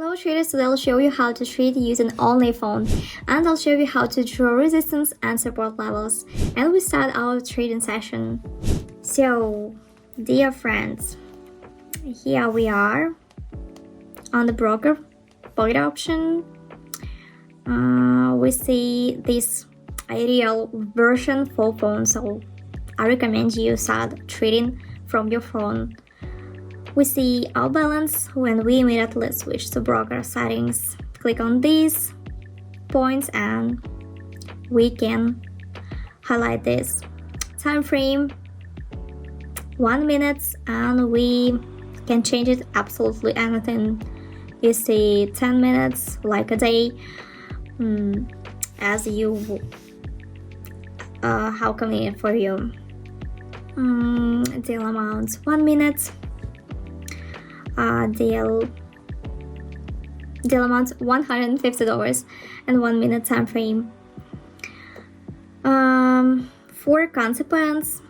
Hello traders, today I'll show you how to trade using only phone, and I'll show you how to draw resistance and support levels, and we start our trading session. So, dear friends, here we are on the broker point option. We see this ideal version for phone, so I recommend you start trading from your phone. We see our balance when we immediately switch to broker settings. Click on these points and we can highlight this time frame 1 minute, and we can change it absolutely anything. You see 10 minutes, like a day, as you how convenient for you. Deal amount 1 minute. Deal amount $150 and 1 minute time frame. For consequence,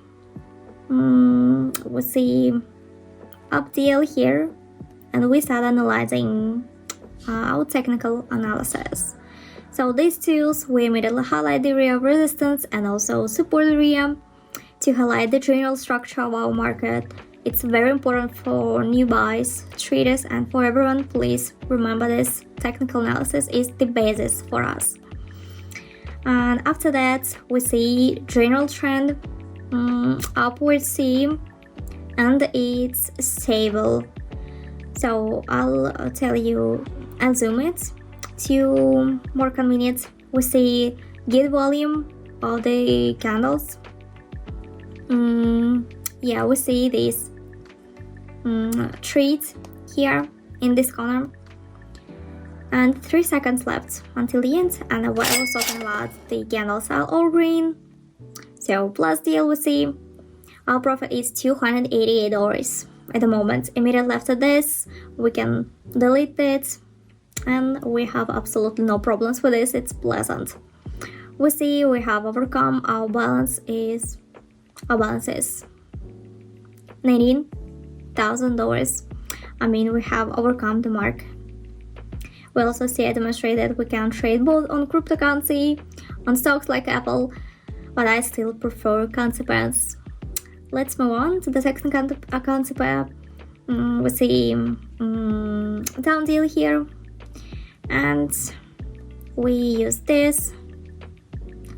we see up deal here, and we start analyzing our technical analysis. So these tools, we immediately highlight the area of resistance and also support area to highlight the general structure of our market. It's very important for new buys, traders, and for everyone. Please remember this. Technical analysis is the basis for us. And after that, we see general trend, upward seam, and it's stable. So I'll tell you and zoom it to more convenient. We see good volume of the candles. Yeah, we see this trades here in this corner, and 3 seconds left until the end. And what I was talking about, the candles are all green, so plus deal, we see our profit is $288 at the moment. Immediately after this, we can delete it, and we have absolutely no problems with this. It's pleasant. We see we have overcome our balance is $19,000. I mean, we have overcome the mark. We also see I demonstrate that we can trade both on cryptocurrency, on stocks like Apple, but I still prefer consequence. Let's move on to the second concept. We see down deal here, and we use this,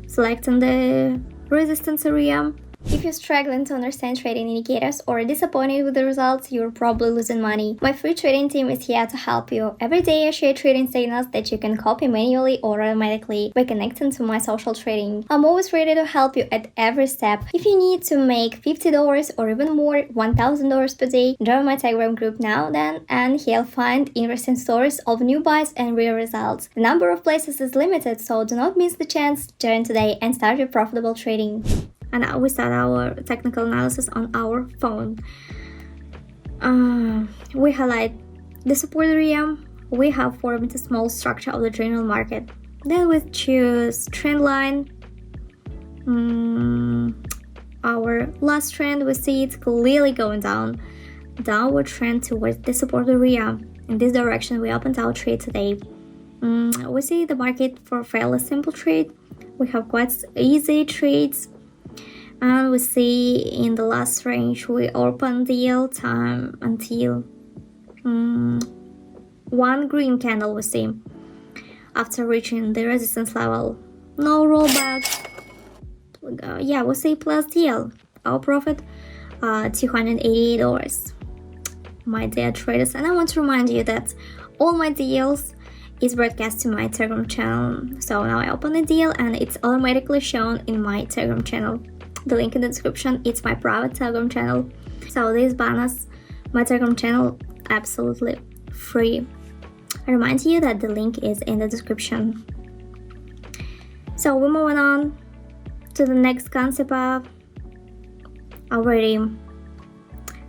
selecting the resistance area. If you're struggling to understand trading indicators or disappointed with the results, you're probably losing money. My free trading team is here to help you. Every day I share trading signals that you can copy manually or automatically by connecting to my social trading. I'm always ready to help you at every step. If you need to make $50 or even more, $1,000 per day, join my Telegram group now then, and you'll find interesting stories of new buys and real results. The number of places is limited, so do not miss the chance. Join today and start your profitable trading. And now we start our technical analysis on our phone. We highlight the support area. We have formed a small structure of the general market. Then we choose trend line. Our last trend, we see it's clearly going down. Downward trend towards the support area. In this direction, we opened our trade today. We see the market for fairly simple trade. We have quite easy trades. And we see in the last range we open deal time until 1 green candle we see after reaching the resistance level. No rollbacks. Yeah, we see plus deal. Our profit $288. My dear traders, and I want to remind you that all my deals is broadcast to my Telegram channel. So now I open a deal and it's automatically shown in my Telegram channel. The link in the description, it's my private Telegram channel. So this bonus, my Telegram channel, absolutely free. I remind you that the link is in the description. So we're moving on to the next concept. Already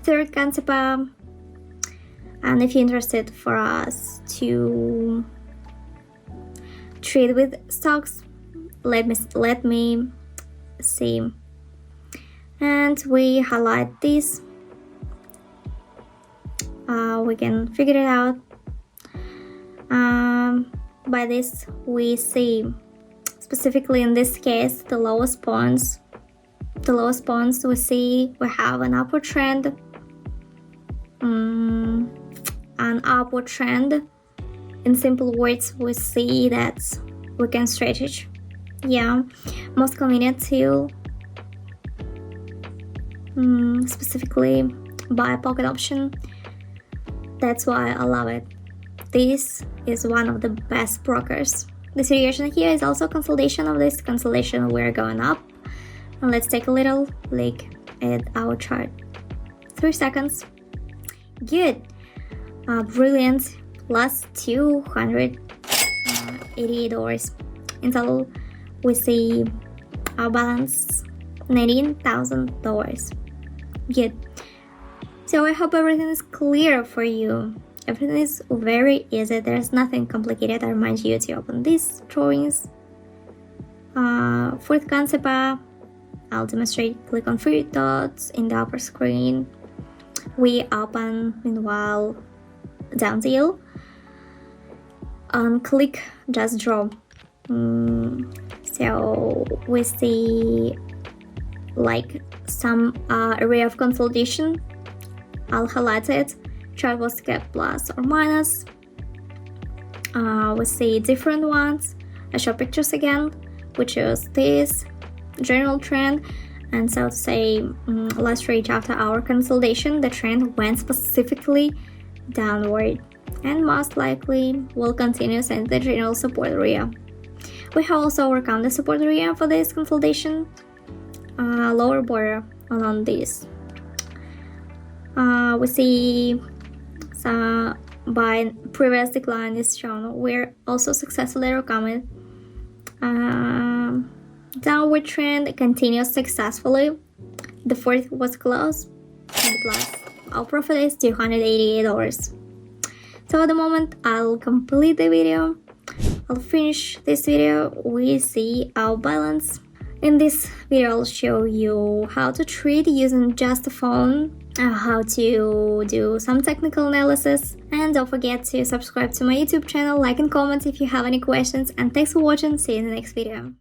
third concept. And if you're interested for us to trade with stocks, let me see. And we highlight this. We can figure it out. By this we see, specifically in this case, the lowest points we see we have an upward trend. An upward trend. In simple words, we see that we can stretch. Yeah, most convenient tool, specifically buy a pocket option. That's why I love it. This is one of the best brokers. The situation here is also consolidation of this consolidation. We're going up, and let's take a little look at our chart. 3 seconds. Good. Brilliant. Last $288. In total, we see our balance $19,000. Good. So I hope everything is clear for you. Everything is very easy. There's nothing complicated. I remind you to open these drawings. For the concept, I'll demonstrate. Click on 3 dots in the upper screen. We open, meanwhile, down deal, and click just draw. So we see like some area of consolidation. I'll highlight it. Chart was kept plus or minus. We see different ones. I show pictures again, which is this general trend. And so to say, last reach after our consolidation, the trend went specifically downward and most likely will continue since the general support area. We have also overcome the support area for this consolidation, lower border along this. We see some by previous decline is shown. We're also successfully overcoming. Downward trend continues successfully. The fourth was closed and plus our profit is $288. So at the moment I'll complete the video. I'll finish this video. We see our balance. In this video I'll show you how to trade using just a phone, how to do some technical analysis, and don't forget to subscribe to my YouTube channel, like and comment if you have any questions, and thanks for watching. See you in the next video.